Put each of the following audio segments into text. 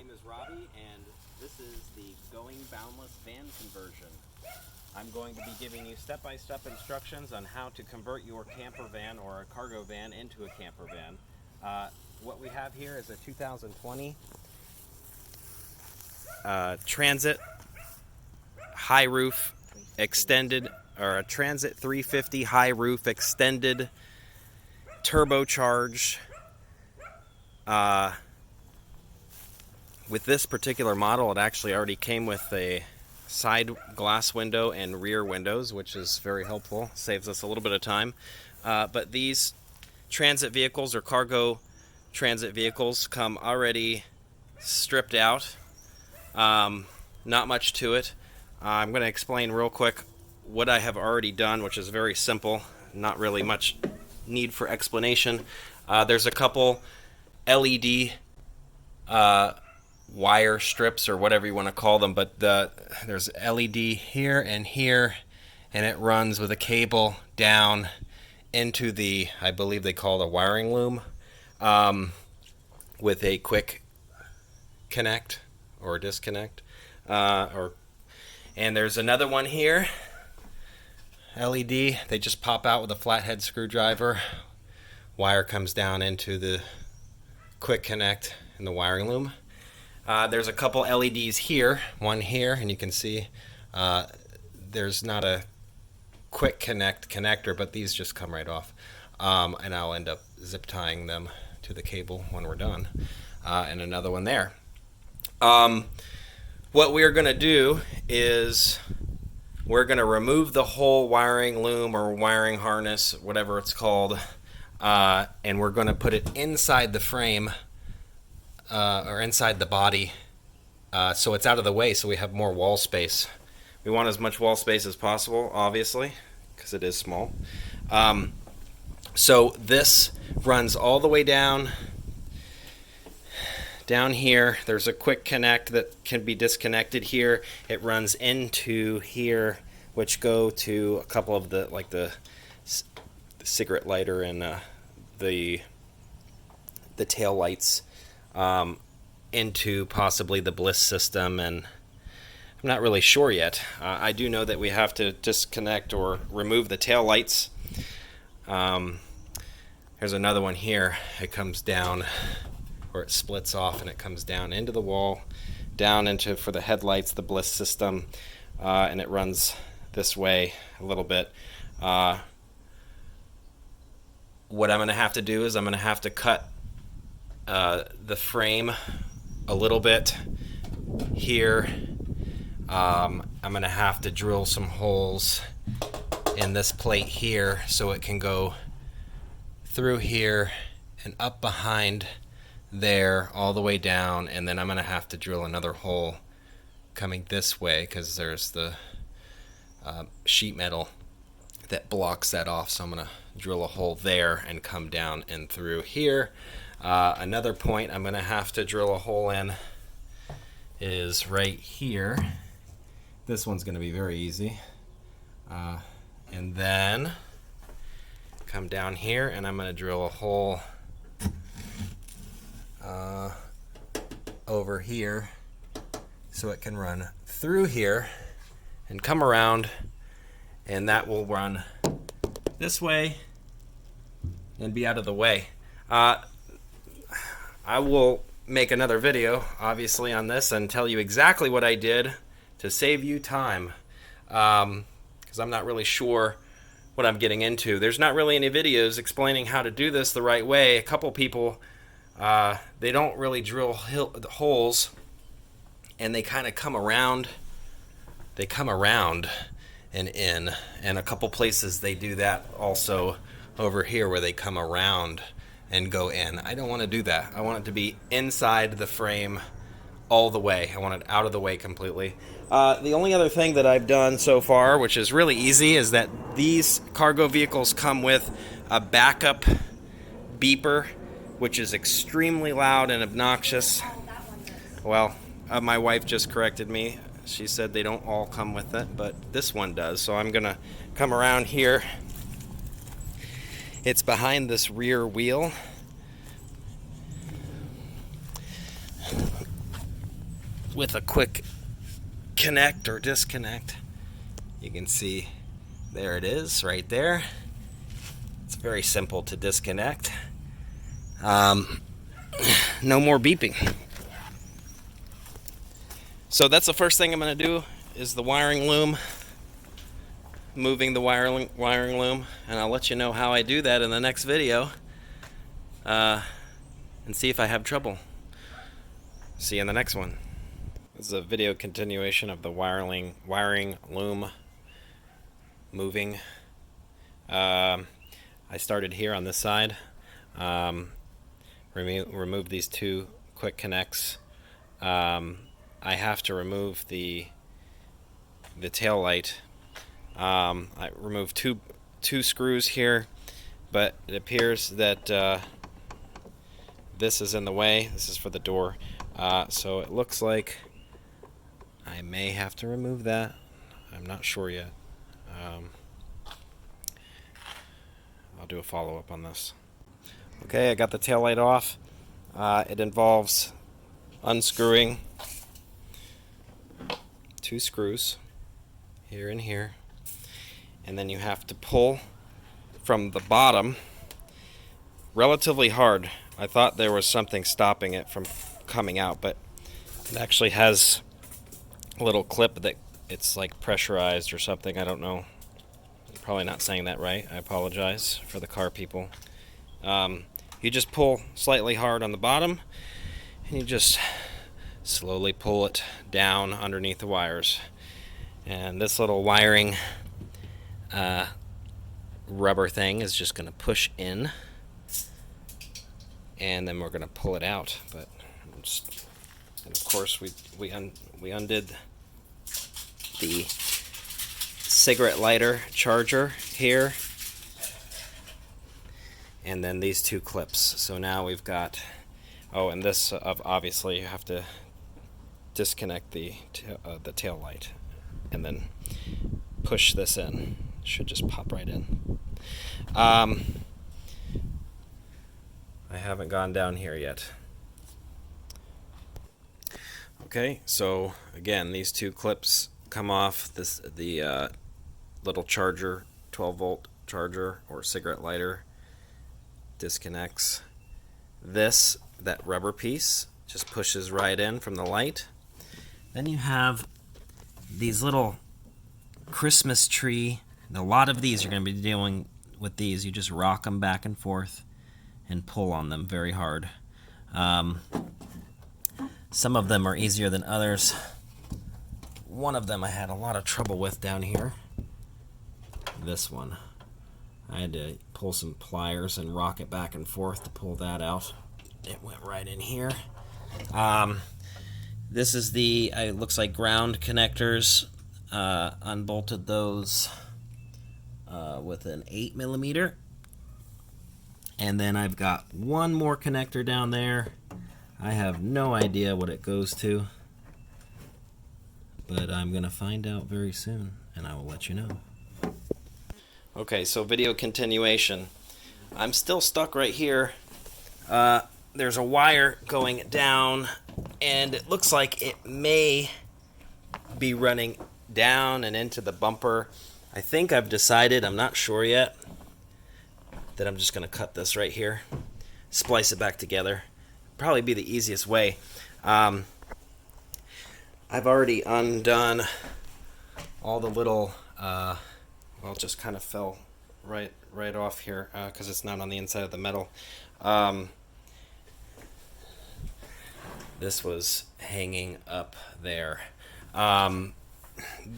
name is Robbie, and this is the Going Boundless Van Conversion. I'm going to be giving you step-by-step instructions on how to convert your camper van or a cargo van into a camper van. What we have here is a 2020 Transit high roof extended, or a Transit 350 high roof extended turbocharged. With this particular model, it actually already came with a side glass window and rear windows, which is very helpful, saves us a little bit of time. But these transit vehicles or cargo transit vehicles come already stripped out. Not much to it. I'm going to explain real quick what I have already done, which is very simple, not really much need for explanation. There's a couple LED wire strips or whatever you want to call them, but there's LED here, and it runs with a cable down into the, I believe they call it a wiring loom, with a quick connect or disconnect, and there's another one here, LED. They just pop out with a flathead screwdriver. Wire comes down into the quick connect in the wiring loom. There's a couple LEDs here, one here, and you can see there's not a quick connect connector, but these just come right off, and I'll end up zip tying them to the cable when we're done, and another one there. What we're going to do is we're going to remove the whole wiring loom or wiring harness, whatever it's called, and we're going to put it inside the frame, or inside the body, so it's out of the way, so we have more wall space. We want as much wall space as possible, obviously, because it is small. So this runs all the way down here. There's a quick connect that can be disconnected here. It runs into here, which go to a couple of the cigarette lighter and the tail lights, into possibly the bliss system, and I'm not really sure yet. I do know that we have to disconnect or remove the tail lights. There's another one here. It comes down, or it splits off, and it comes down into the wall, down into, for the headlights, the bliss system, and it runs this way a little bit. What I'm going to have to do is I'm going to have to cut the frame a little bit here. I'm going to have to drill some holes in this plate here so it can go through here and up behind there all the way down, and then I'm going to have to drill another hole coming this way because there's the sheet metal that blocks that off, so I'm going to drill a hole there and come down and through here. Another point I'm going to have to drill a hole in is right here. This one's going to be very easy. And then come down here, and I'm going to drill a hole over here so it can run through here and come around, and that will run this way and be out of the way. I will make another video, obviously, on this and tell you exactly what I did to save you time, because I'm not really sure what I'm getting into. There's not really any videos explaining how to do this the right way. A couple people, they don't really drill holes, and they kind of come around. They come around and in, and a couple places they do that also over here where they come around and go in. I don't want to do that. I want it to be inside the frame all the way. I want it out of the way completely. The only other thing that I've done so far, which is really easy, is that these cargo vehicles come with a backup beeper, which is extremely loud and obnoxious. Well, my wife just corrected me. She said they don't all come with it, but this one does. So I'm going to come around here. It's behind this rear wheel. with a quick connect or disconnect. You can see there it is right there. It's very simple to disconnect. No more beeping. So that's the first thing I'm going to do is the wiring loom, moving the wiring loom, and I'll let you know how I do that in the next video, and see if I have trouble. See you in the next one. This is a video continuation of the wiring loom moving. I started here on this side. Remove these two quick connects. I have to remove the tail light. I removed two screws here, but it appears that this is in the way. This is for the door, so it looks like I may have to remove that. I'm not sure yet. I'll do a follow-up on this. Okay, I got the tail light off. It involves unscrewing two screws here and here, and then you have to pull from the bottom relatively hard. I thought there was something stopping it from coming out, but it actually has a little clip that it's like pressurized or something. I don't know. I'm probably not saying that right. I apologize for the car people. You just pull slightly hard on the bottom, and you just slowly pull it down underneath the wires. And this little wiring rubber thing is just going to push in, and then we're going to pull it out. But and of course we undid the cigarette lighter charger here, and then these two clips. So now we've got, oh, and this obviously you have to disconnect the tail light and then push this in. Should just pop right in. I haven't gone down here yet. Okay, so again, these two clips come off. The little charger, 12-volt charger or cigarette lighter, disconnects. That rubber piece just pushes right in from the light. Then you have these little Christmas tree. A lot of these you're going to be dealing with these. You just rock them back and forth and pull on them very hard. Some of them are easier than others. One of them I had a lot of trouble with down here. This one. I had to pull some pliers and rock it back and forth to pull that out. It went right in here. This is the, it looks like ground connectors. Unbolted those with an 8mm. And then I've got one more connector down there. I have no idea what it goes to, but I'm going to find out very soon, and I will let you know. Okay, so video continuation. I'm still stuck right here. There's a wire going down, and it looks like it may be running down and into the bumper. I think I've decided, I'm not sure yet, that I'm just going to cut this right here, splice it back together. Probably be the easiest way. I've already undone all the little, well, it just kind of fell right off here because it's not on the inside of the metal. This was hanging up there.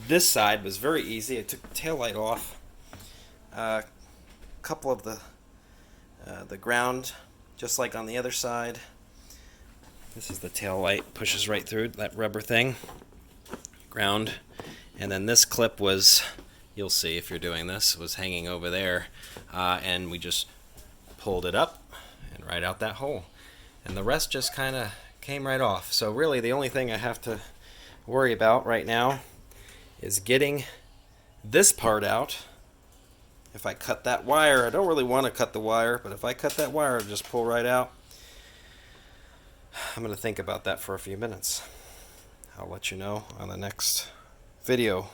This side was very easy. I took the tail light off. A couple of the ground, just like on the other side. This is the tail light, pushes right through that rubber thing. Ground. And then this clip was, you'll see if you're doing this, was hanging over there. And we just pulled it up and right out that hole. And the rest just kind of came right off. So really the only thing I have to worry about right now is getting this part out. If I cut that wire, I don't really want to cut the wire, but if I cut that wire, it'll just pull right out. I'm going to think about that for a few minutes. I'll let you know on the next video.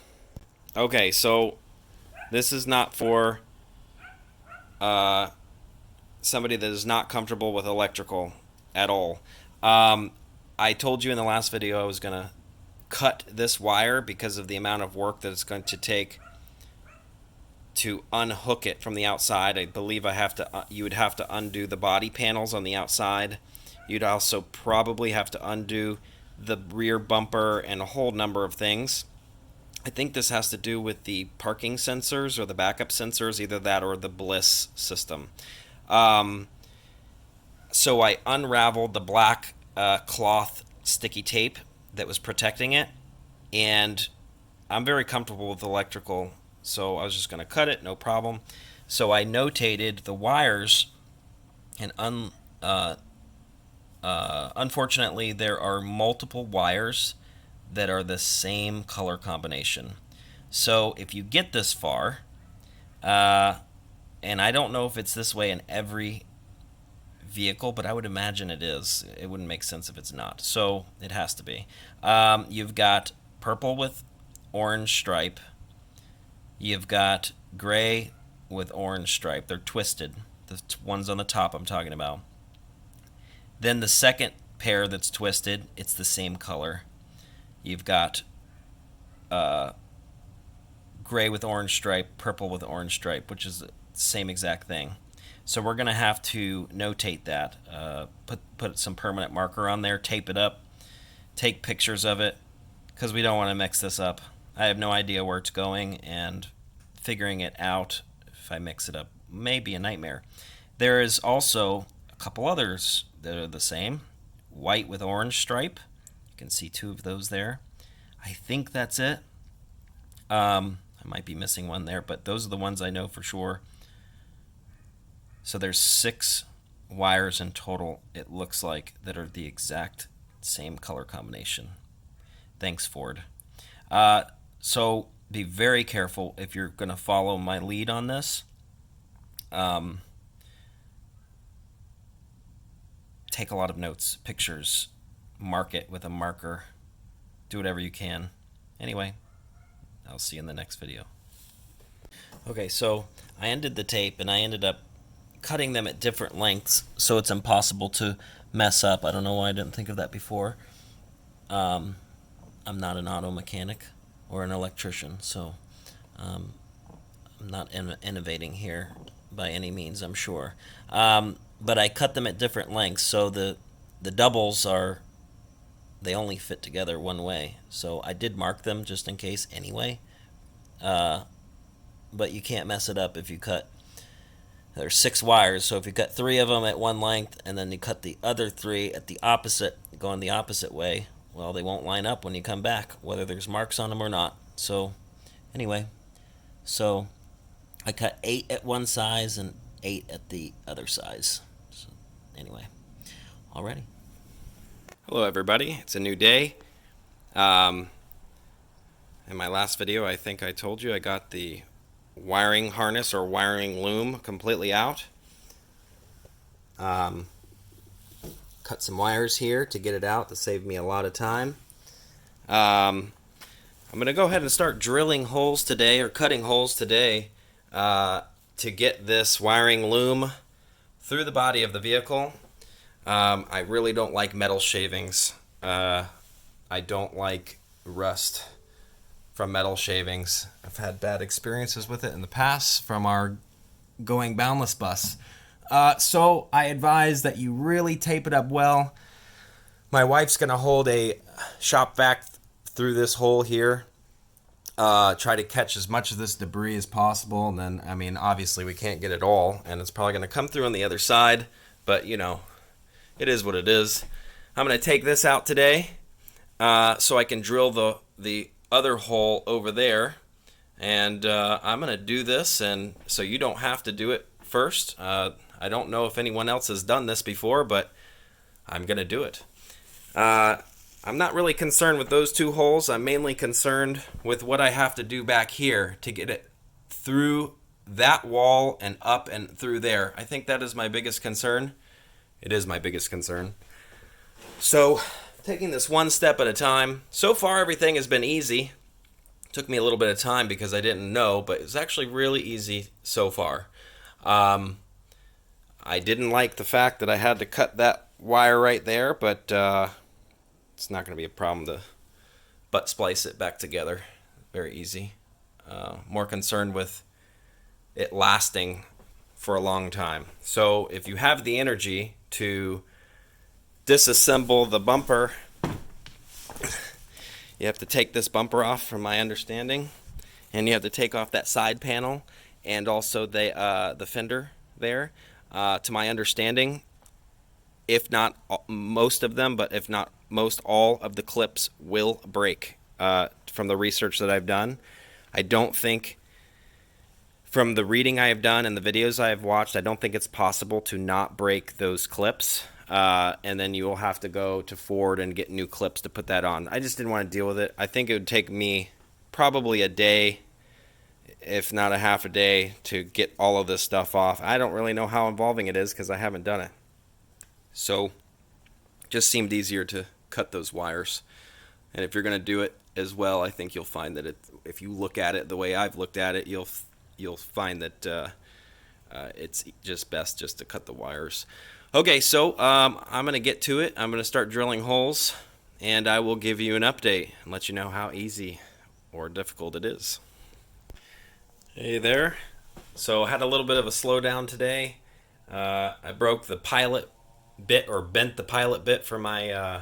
Okay, so this is not for somebody that is not comfortable with electrical at all. I told you in the last video I was going to cut this wire because of the amount of work that it's going to take to unhook it from the outside. I believe you would have to undo the body panels on the outside. You'd also probably have to undo the rear bumper and a whole number of things. I think this has to do with the parking sensors or the backup sensors, either that or the Bliss system. So I unraveled the black cloth sticky tape that was protecting it, and I'm very comfortable with electrical, so I was just going to cut it, no problem. So I notated the wires, and unfortunately there are multiple wires that are the same color combination. So if you get this far, and I don't know if it's this way in every vehicle, but I would imagine it is. It wouldn't make sense if it's not. So it has to be. You've got purple with orange stripe. You've got gray with orange stripe. They're twisted. The ones on the top I'm talking about. Then the second pair that's twisted, it's the same color. You've got gray with orange stripe, purple with orange stripe, which is the same exact thing. So we're going to have to notate that, put some permanent marker on there, tape it up, take pictures of it, because we don't want to mix this up. I have no idea where it's going, and figuring it out if I mix it up may be a nightmare. There is also a couple others that are the same. White with orange stripe. You can see two of those there. I think that's it. I might be missing one there, but those are the ones I know for sure. So there's 6 wires in total, it looks like, that are the exact same color combination. Thanks, Ford. So be very careful if you're going to follow my lead on this. Take a lot of notes, pictures, mark it with a marker, do whatever you can. Anyway, I'll see you in the next video. Okay, so I ended the tape and I ended up cutting them at different lengths so it's impossible to mess up. I don't know why I didn't think of that before. I'm not an auto mechanic or an electrician, so I'm not innovating here by any means, I'm sure. But I cut them at different lengths, so the doubles they only fit together one way. So I did mark them just in case anyway. But you can't mess it up if you cut. There's 6 wires, so if you cut 3 of them at one length and then you cut the other 3 at the opposite, going the opposite way, well, they won't line up when you come back, whether there's marks on them or not. So anyway, so I cut 8 at one size and 8 at the other size. So anyway, alrighty. Hello everybody, it's a new day. In my last video, I think I told you I got the wiring harness or wiring loom completely out. Cut some wires here to get it out to save me a lot of time. I'm going to go ahead and start drilling holes today, or cutting holes today, to get this wiring loom through the body of the vehicle. I really don't like metal shavings. I don't like rust from metal shavings. I've had bad experiences with it in the past from our going Boundless bus. So I advise that you really tape it up well. My wife's going to hold a shop vac through this hole here. Try to catch as much of this debris as possible. And then, I mean, obviously we can't get it all. And it's probably going to come through on the other side. But, you know, it is what it is. I'm going to take this out today so I can drill the other hole over there, and I'm going to do this, and so you don't have to do it first. I don't know if anyone else has done this before, but I'm going to do it. I'm not really concerned with those 2 holes. I'm mainly concerned with what I have to do back here to get it through that wall and up and through there. I think that is my biggest concern. It is my biggest concern. So taking this one step at a time. So far, everything has been easy. Took me a little bit of time because I didn't know, but it's actually really easy so far. I didn't like the fact that I had to cut that wire right there, but it's not going to be a problem to butt splice it back together. Very easy. More concerned with it lasting for a long time. So if you have the energy to disassemble the bumper, you have to take this bumper off, from my understanding, and you have to take off that side panel and also the fender there. To my understanding, if not most of them, but if not most, all of the clips will break. From the research that I've done, I don't think, from the reading I have done and the videos I have watched, I don't think it's possible to not break those clips. And then you will have to go to Ford and get new clips to put that on. I just didn't want to deal with it. I think it would take me probably a day, if not a half a day, to get all of this stuff off. I don't really know how involving it is because I haven't done it. So just seemed easier to cut those wires. And if you're going to do it as well, I think you'll find that if you look at it the way I've looked at it, you'll find that it's just best just to cut the wires. Okay, so I'm going to get to it. I'm going to start drilling holes, and I will give you an update and let you know how easy or difficult it is. Hey there. So I had a little bit of a slowdown today. I broke the pilot bit, or bent the pilot bit for my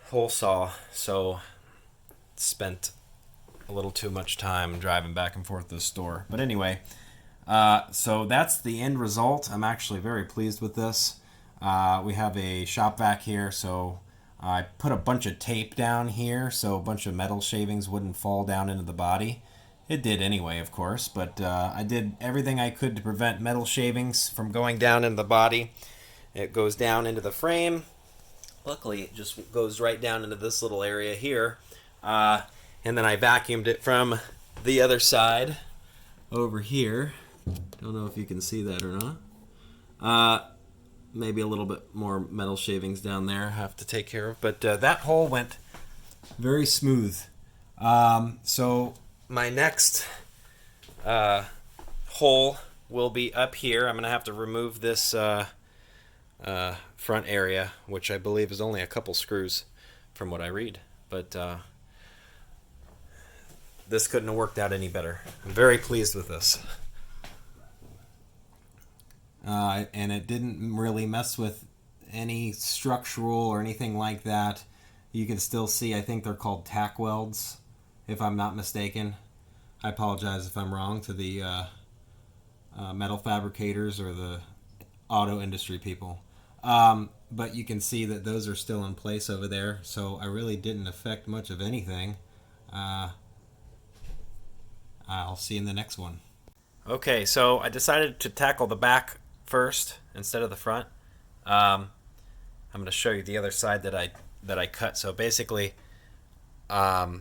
hole saw, so spent a little too much time driving back and forth to the store. But anyway, so that's the end result. I'm actually very pleased with this. We have a shop vac here, so I put a bunch of tape down here so a bunch of metal shavings wouldn't fall down into the body. It did anyway, of course, but I did everything I could to prevent metal shavings from going down into the body. It goes down into the frame. Luckily, it just goes right down into this little area here. And then I vacuumed it from the other side over here. Don't know if you can see that or not. Maybe a little bit more metal shavings down there I have to take care of. But that hole went very smooth. So my next hole will be up here. I'm going to have to remove this front area, which I believe is only a couple screws from what I read. But this couldn't have worked out any better. I'm very pleased with this. And it didn't really mess with any structural or anything like that. You can still see, I think they're called tack welds, if I'm not mistaken. I apologize if I'm wrong to the metal fabricators or the auto industry people. But you can see that those are still in place over there, so I really didn't affect much of anything. I'll see you in the next one. Okay, so I decided to tackle the back first instead of the front. I'm going to show you the other side that I cut. So basically, I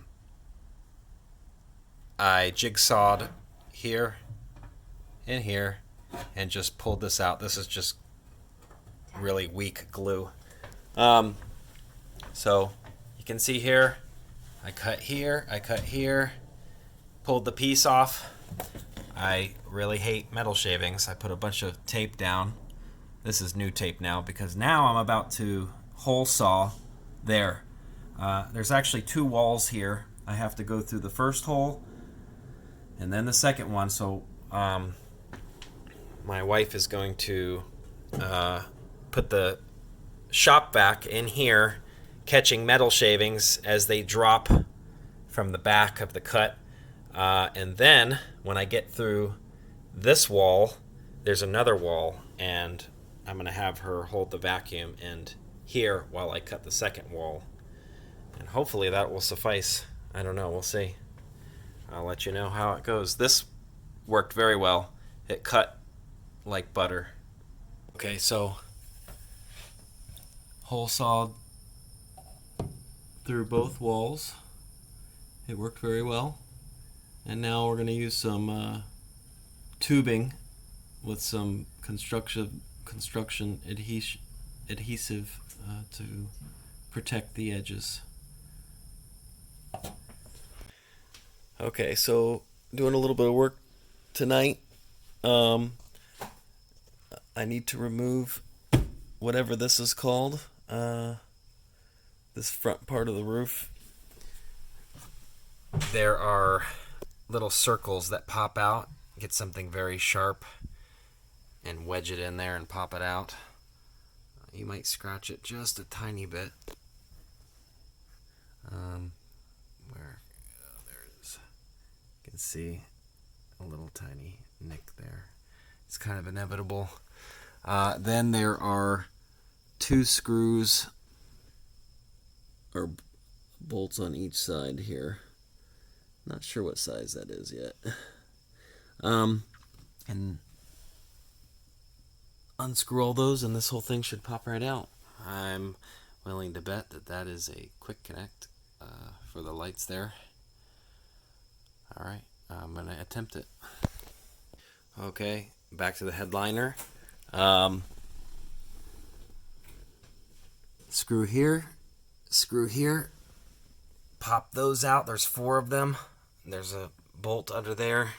jigsawed here and here and just pulled this out. This is just really weak glue. So you can see here, I cut here, pulled the piece off. I really hate metal shavings. I put a bunch of tape down. This is new tape now because now I'm about to hole saw there. There's actually two walls here. I have to go through the first hole and then the second one. So my wife is going to put the shop vac in here, catching metal shavings as they drop from the back of the cut. And then when I get through this wall, there's another wall, and I'm going to have her hold the vacuum and here while I cut the second wall. And hopefully that will suffice. I don't know. We'll see. I'll let you know how it goes. This worked very well. It cut like butter. Okay, so hole sawed through both walls. It worked very well. And now we're going to use some tubing with some construction adhesive to protect the edges. Okay, so doing a little bit of work tonight. I need to remove whatever this is called, this front part of the roof. There are little circles that pop out. Get something very sharp and wedge it in there and pop it out. You might scratch it just a tiny bit. There it is. You can see a little tiny nick there. It's kind of inevitable. Then there are 2 screws or bolts on each side here. Not sure what size that is yet. And unscrew all those and this whole thing should pop right out. I'm willing to bet that that is a quick connect for the lights there. Alright, I'm going to attempt it. Okay, back to the headliner. Screw here, pop those out. There's 4 of them. There's a bolt under there.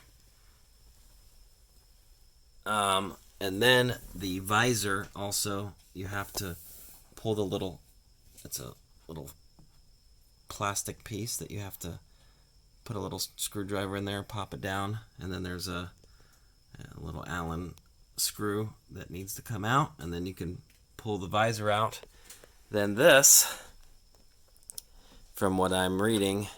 And then the visor also, you have to pull the little, it's a little plastic piece that you have to put a little screwdriver in there, pop it down, and then there's a little Allen screw that needs to come out, and then you can pull the visor out. Then this, from what I'm reading,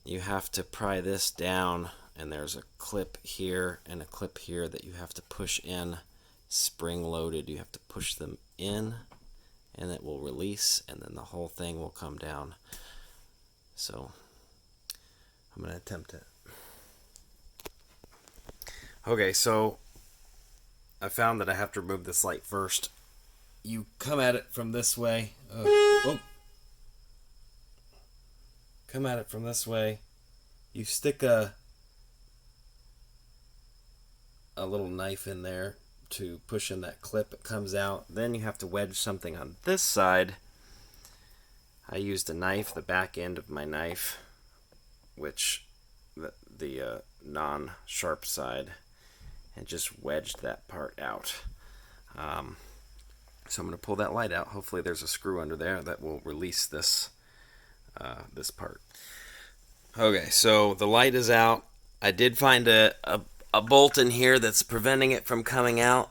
you have to pry this down, and there's a clip here and a clip here that you have to push in, spring loaded. You have to push them in and it will release, and then the whole thing will come down. So I'm going to attempt it. Okay, so I found that I have to remove this light first. You come at it from this way. Come at it from this way. You stick a little knife in there to push in that clip. It comes out. Then you have to wedge something on this side. I used a knife, the back end of my knife, which the non-sharp side, and just wedged that part out. So I'm going to pull that light out. Hopefully there's a screw under there that will release this this part. Okay, so the light is out. I did find a bolt in here that's preventing it from coming out.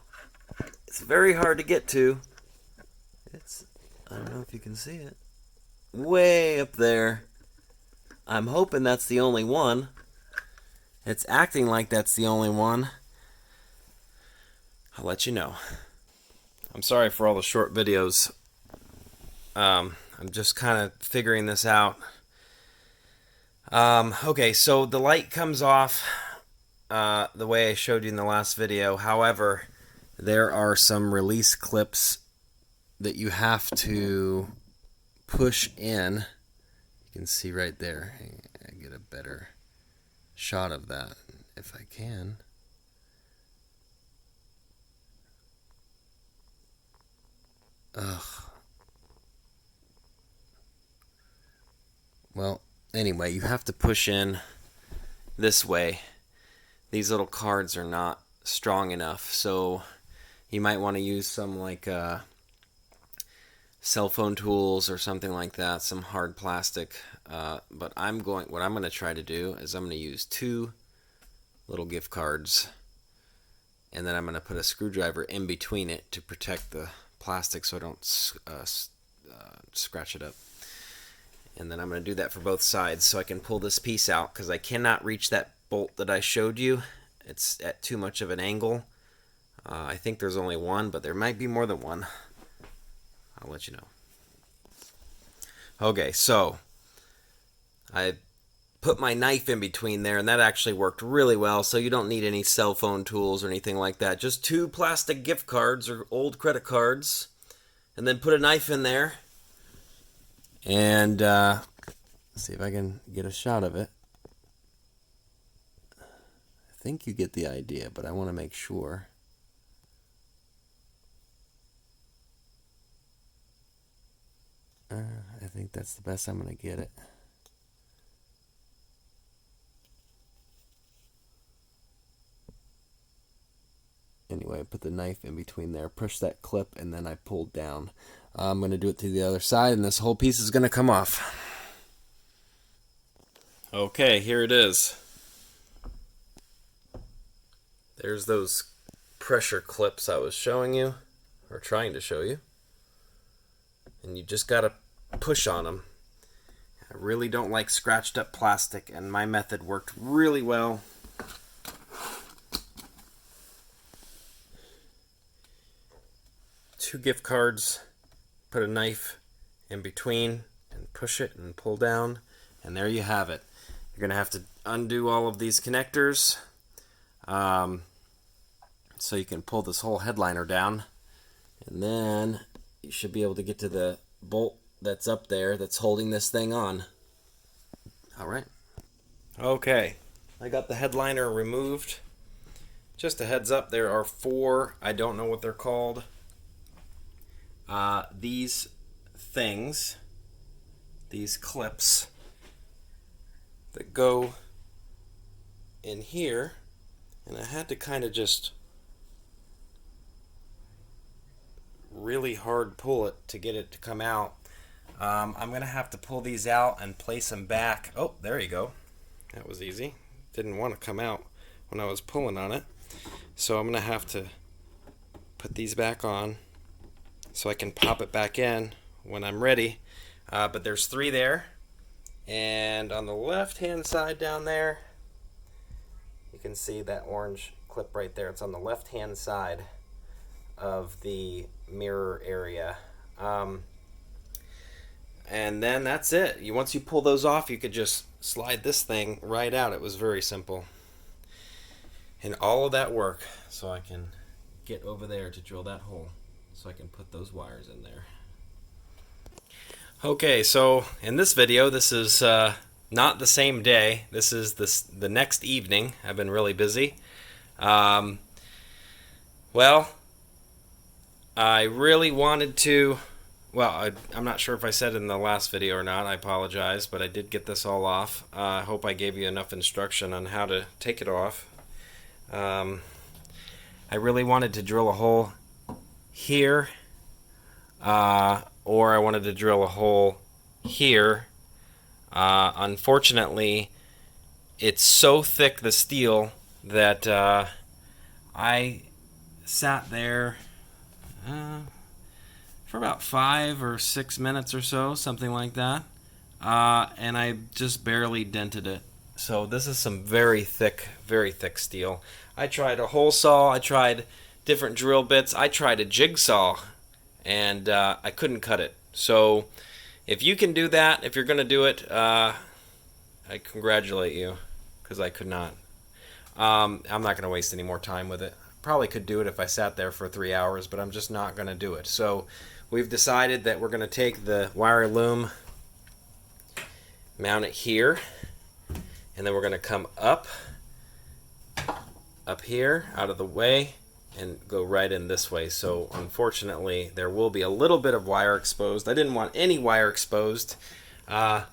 It's very hard to get to. I don't know if you can see it. Way up there. I'm hoping that's the only one. It's acting like that's the only one. I'll let you know. I'm sorry for all the short videos. I'm just kind of figuring this out. Okay, so the light comes off the way I showed you in the last video. However, there are some release clips that you have to push in. You can see right there. I get a better shot of that if I can. Ugh. Well, anyway, you have to push in this way. These little cards are not strong enough, so you might want to use some like cell phone tools or something like that, some hard plastic. But what I'm going to try to do is I'm going to use 2 little gift cards, and then I'm going to put a screwdriver in between it to protect the plastic so I don't scratch it up. And then I'm going to do that for both sides so I can pull this piece out, because I cannot reach that bolt that I showed you. It's at too much of an angle. I think there's only one, but there might be more than one. I'll let you know. Okay, so I put my knife in between there, and that actually worked really well, so you don't need any cell phone tools or anything like that. Just 2 plastic gift cards or old credit cards, and then put a knife in there. And see if I can get a shot of it. I think you get the idea, but I want to make sure. think that's the best I'm going to get it. Anyway, I put the knife in between there, push that clip, and then I pulled down. I'm going to do it to the other side, and this whole piece is going to come off. Okay, here it is. There's those pressure clips I was showing you, or trying to show you. And you just got to push on them. I really don't like scratched up plastic, and my method worked really well. Two gift cards, put a knife in between and push it and pull down, and there you have it. You're going to have to undo all of these connectors so you can pull this whole headliner down, and then you should be able to get to the bolt that's up there that's holding this thing on. Alright. Okay, I got the headliner removed. Just a heads up, there are 4, I don't know what they're called, these things, these clips that go in here, and I had to kind of just really hard pull it to get it to come out. I'm going to have to pull these out and place them back. Oh, there you go. That was easy. Didn't want to come out when I was pulling on it. So I'm going to have to put these back on so I can pop it back in when I'm ready. But there's 3 there. And on the left hand side down there, you can see that orange clip right there. It's on the left hand side of the mirror area. And then that's it. Once you pull those off, you could just slide this thing right out. It was very simple. And all of that work so I can get over there to drill that hole so I can put those wires in there. Okay, so in this video, this is not the same day. This is the next evening. I've been really busy. Well, I really wanted to, I'm not sure if I said it in the last video or not. I apologize, but I did get this all off. I hope I gave you enough instruction on how to take it off. I really wanted to drill a hole here, or I wanted to drill a hole here. Unfortunately, it's so thick, the steel, that I sat there for about 5 or 6 minutes or so, something like that, and I just barely dented it. So this is some very thick steel. I tried a hole saw, I tried different drill bits, I tried a jigsaw, and I couldn't cut it. So if you can do that, if you're going to do it, I congratulate you, because I could not. I'm not going to waste any more time with it. Probably could do it if I sat there for 3 hours, but I'm just not going to do it. So we've decided that we're going to take the wire loom, mount it here, and then we're going to come up here, out of the way, and go right in this way. So unfortunately, there will be a little bit of wire exposed. I didn't want any wire exposed. I'm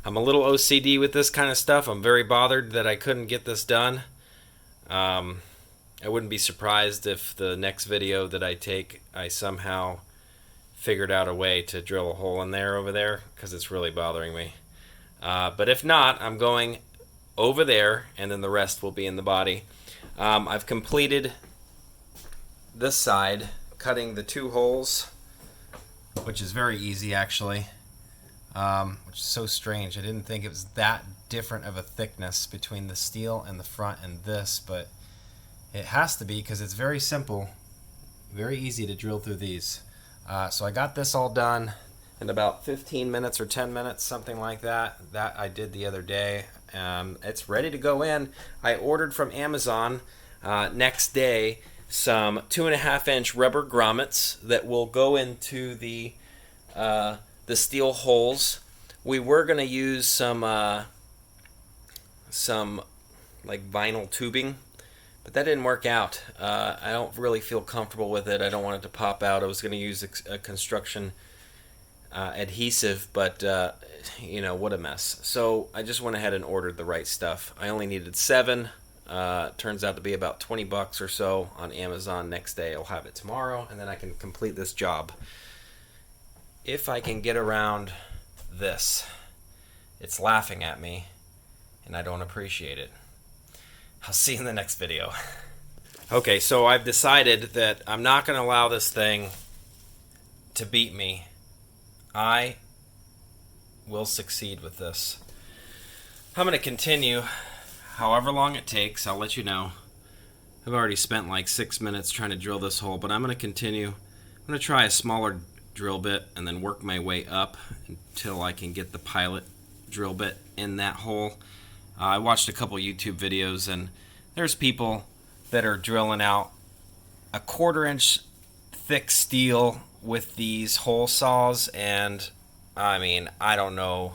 a little OCD with this kind of stuff. I'm very bothered that I couldn't get this done. I wouldn't be surprised if the next video that I take, I somehow figured out a way to drill a hole in there over there, because it's really bothering me. But if not, I'm going over there, and then the rest will be in the body. I've completed this side, cutting the 2 holes, which is very easy actually, which is so strange. I didn't think it was that different of a thickness between the steel and the front and this, but it has to be, because it's very simple, very easy to drill through these. So I got this all done in about 15 minutes or 10 minutes, something like that. That I did the other day. It's ready to go in. I ordered from Amazon next day some 2.5-inch rubber grommets that will go into the steel holes. We were going to use some like vinyl tubing, but that didn't work out. I don't really feel comfortable with it. I don't want it to pop out. I was going to use a construction adhesive, but you know, what a mess. So I just went ahead and ordered the right stuff. I only needed 7. Turns out to be about 20 bucks or so on Amazon. Next day I'll have it tomorrow, and then I can complete this job. If I can get around this, it's laughing at me, and I don't appreciate it. I'll see you in the next video. Okay, so I've decided that I'm not going to allow this thing to beat me. I will succeed with this. I'm going to continue however long it takes. I'll let you know. I've already spent like 6 minutes trying to drill this hole, but I'm going to continue. I'm going to try a smaller drill bit and then work my way up until I can get the pilot drill bit in that hole. I watched a couple YouTube videos, and there's people that are drilling out a 1/4 inch thick steel with these hole saws, and I mean, I don't know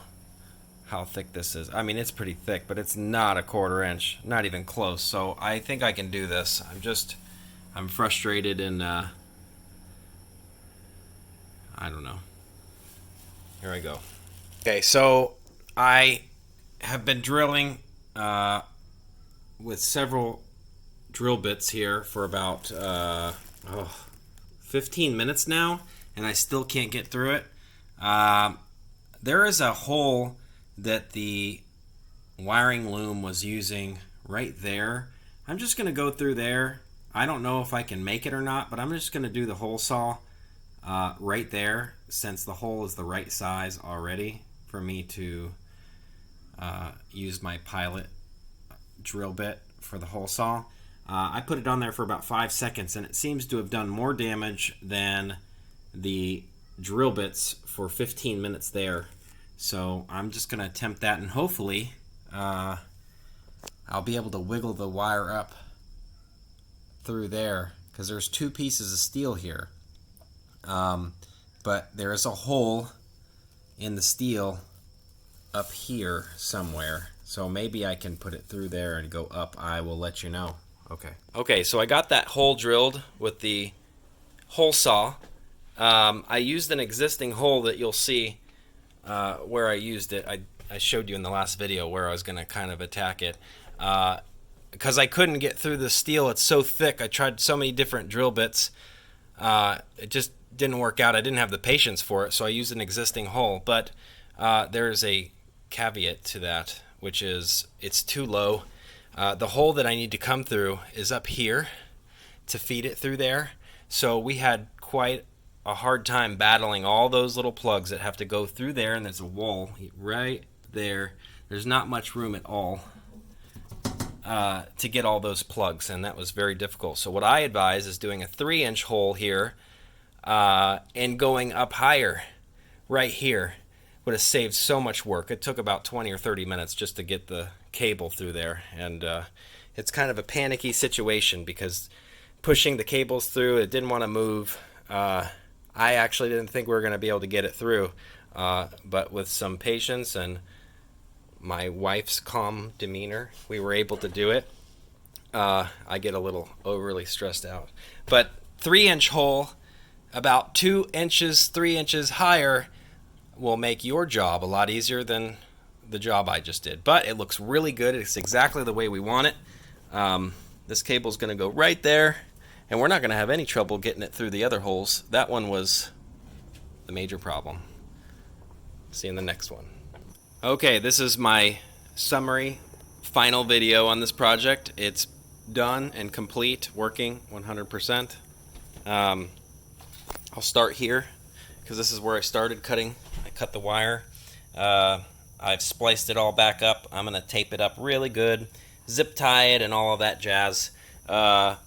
how thick this is. I mean, it's pretty thick, but it's not a 1/4 inch, not even close. So I think I can do this. I'm frustrated, and I don't know. Here I go. Okay, so I have been drilling with several drill bits here for about 15 minutes now, and I still can't get through it. There is a hole that the wiring loom was using right there. I'm just going to go through there. I don't know if I can make it or not, but I'm just going to do the hole saw right there, since the hole is the right size already for me to use my pilot drill bit for the hole saw. I put it on there for about 5 seconds, and it seems to have done more damage than the drill bits for 15 minutes there. So I'm just going to attempt that, and hopefully I'll be able to wiggle the wire up through there, because there's 2 pieces of steel here. But there is a hole in the steel up here somewhere, so maybe I can put it through there and go up. I will let you know. Okay, so I got that hole drilled with the hole saw. I used an existing hole that you'll see where I used it. I showed you in the last video where I was going to kind of attack it. Because I couldn't get through the steel, it's so thick. I tried so many different drill bits. It just didn't work out. I didn't have the patience for it, so I used an existing hole. But there's a caveat to that, which is it's too low. The hole that I need to come through is up here to feed it through there. So we had quite a hard time battling all those little plugs that have to go through there, and there's a wall right there. There's not much room at all to get all those plugs, and that was very difficult. So what I advise is doing a 3-inch hole here and going up higher right here. Would have saved so much work. It took about 20 or 30 minutes just to get the cable through there, and it's kind of a panicky situation because pushing the cables through, it didn't want to move. I actually didn't think we were going to be able to get it through, but with some patience and my wife's calm demeanor, we were able to do it. I get a little overly stressed out, but 3-inch hole, about 2 inches, 3 inches higher, will make your job a lot easier than the job I just did. But it looks really good. It's exactly the way we want it. This cable is going to go right there, and we're not going to have any trouble getting it through the other holes. That one was the major problem. See you in the next one. Okay, this is my summary final video on this project. It's done and complete, working 100%. I'll start here because this is where I started cutting. I cut the wire. I've spliced it all back up. I'm going to tape it up really good, zip tie it, and all of that jazz. I've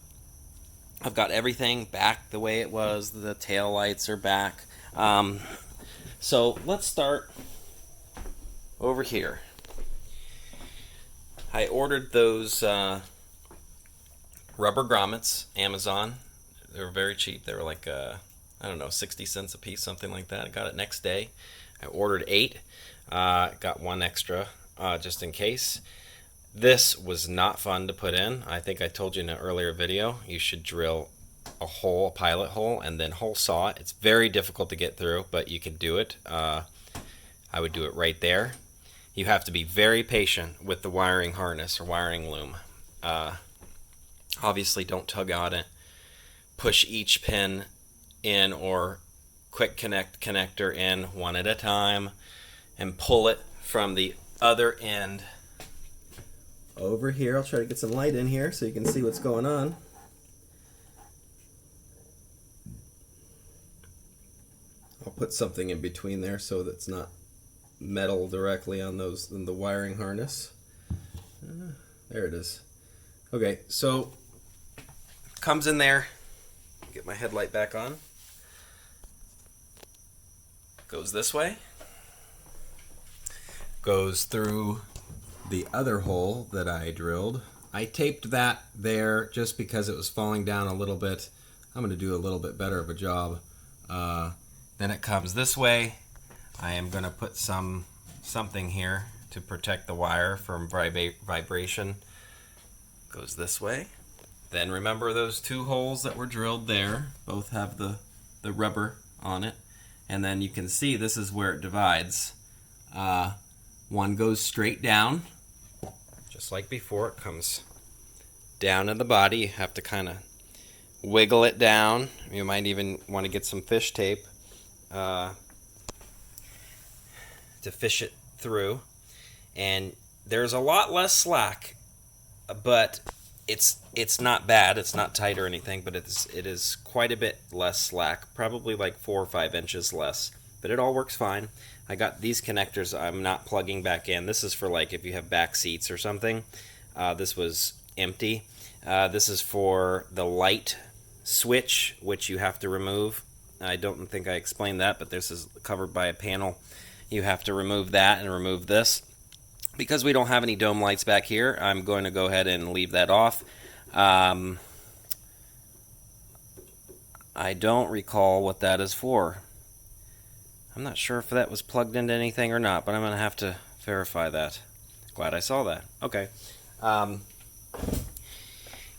got everything back the way it was. The tail lights are back. So let's start over here. I ordered those rubber grommets, Amazon. They were very cheap. They were like, I don't know, 60 cents a piece, something like that. I got it next day. I ordered 8. Got 1 extra just in case. This was not fun to put in. I think I told you in an earlier video, you should drill a hole, a pilot hole, and then hole saw it. It's very difficult to get through, but you can do it. I would do it right there. You have to be very patient with the wiring harness or wiring loom. Obviously, don't tug on it. Push each pin in or quick connect connector in one at a time and pull it from the other end over here. I'll try to get some light in here so you can see what's going on. I'll put something in between there so that's not metal directly on those in the wiring harness. There it is. Okay, so comes in there. Get my headlight back on. Goes this way. Goes through the other hole that I drilled. I taped that there just because it was falling down a little bit. I'm going to do a little bit better of a job. Then it comes this way. I am going to put something here to protect the wire from vibration. Goes this way. Then remember those two holes that were drilled there. Both have the rubber on it. And then you can see this is where it divides. One goes straight down. Just like before, it comes down in the body. You have to kind of wiggle it down. You might even want to get some fish tape to fish it through. And there's a lot less slack, but it's not bad. It's not tight or anything, but it is quite a bit less slack, probably like 4 or 5 inches less. But it all works fine. I got these connectors I'm not plugging back in. This is for like if you have back seats or something. This was empty. This is for the light switch, which you have to remove. I don't think I explained that, but this is covered by a panel. You have to remove that and remove this. Because we don't have any dome lights back here, I'm going to go ahead and leave that off. I don't recall what that is for. I'm not sure if that was plugged into anything or not, but I'm going to have to verify that. Glad I saw that. Okay.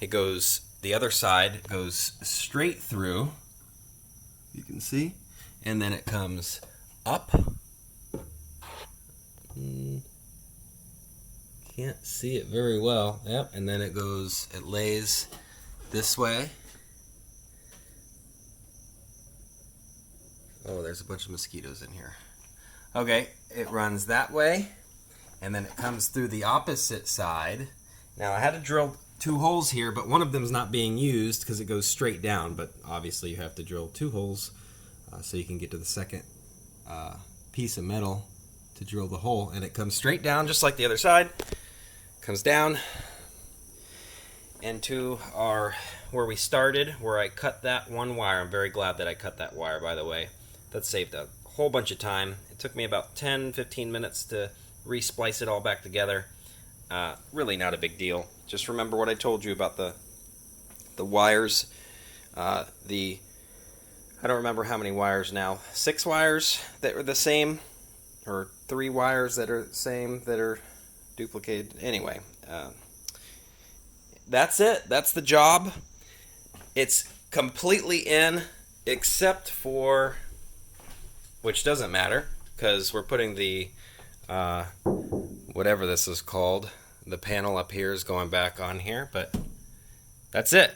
It goes, the other side goes straight through. You can see. And then it comes up. Can't see it very well. Yep. And then it goes, it lays this way. Oh, there's a bunch of mosquitoes in here. Okay, it runs that way, and then it comes through the opposite side. Now, I had to drill 2 holes here, but one of them is not being used because it goes straight down, but obviously you have to drill 2 holes so you can get to the second piece of metal to drill the hole, and it comes straight down just like the other side. Comes down into our where we started, where I cut that one wire. I'm very glad that I cut that wire, by the way. That saved a whole bunch of time. It took me about 10-15 minutes to re-splice it all back together. Really not a big deal. Just remember what I told you about the wires. I don't remember how many wires now. 6 wires that are the same, or 3 wires that are the same that are duplicated. Anyway, that's it. That's the job. It's completely in, except for, which doesn't matter, because we're putting the, whatever this is called, the panel up here is going back on here, but that's it.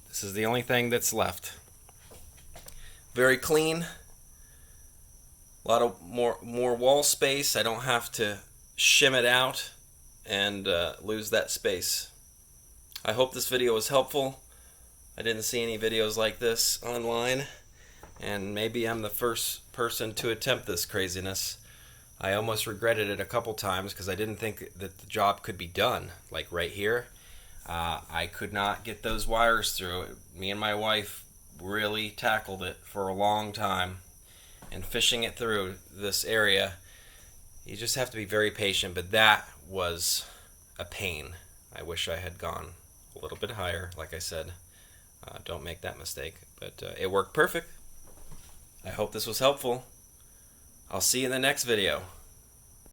This is the only thing that's left. Very clean. A lot of more wall space. I don't have to shim it out and lose that space. I hope this video was helpful. I didn't see any videos like this online, and maybe I'm the first person to attempt this craziness. I almost regretted it a couple times because I didn't think that the job could be done. Like right here, I could not get those wires through. Me and my wife really tackled it for a long time, and fishing it through this area, you just have to be very patient, but that was a pain. I wish I had gone a little bit higher, like I said. Don't make that mistake, but it worked perfect. I hope this was helpful. I'll see you in the next video.